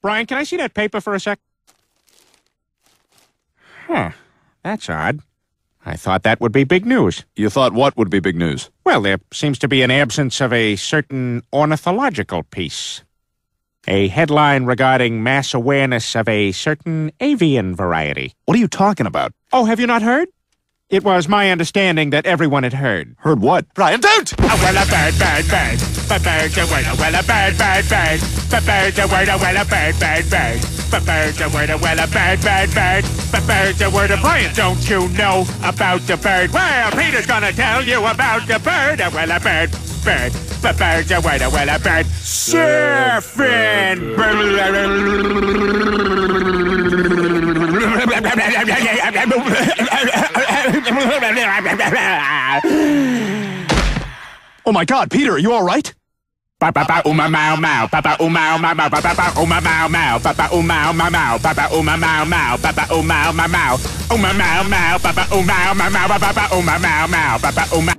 Brian, can I see that paper for a sec? Huh. That's odd. I thought that would be big news. You thought what would be big news? Well, there seems to be an absence of a certain ornithological piece. A headline regarding mass awareness of a certain avian variety. What are you talking about? Oh, have you not heard? It was my understanding that everyone had heard. Heard what? Brian, don't! Oh, well, a bird, bird, bird. But bird's a word, well, a bird, bird, bird. But bird's a word, well, a bird, bird, bird. But bird's a word, well, a bird, bird, bird. But bird's a word, Brian, don't you know about the bird? Well, Peter's gonna tell you about the bird. Well, a bird, bird. But bird's a word, well, a bird. Surfing! Oh my God, Peter, are you all right? Papa uma mau mau, papa uma mau mau, papa uma mau mau, papa uma mau mau, papa uma mau mau, papa uma mau mau, uma mau mau, papa uma mau mau, papa uma mau mau, papa uma.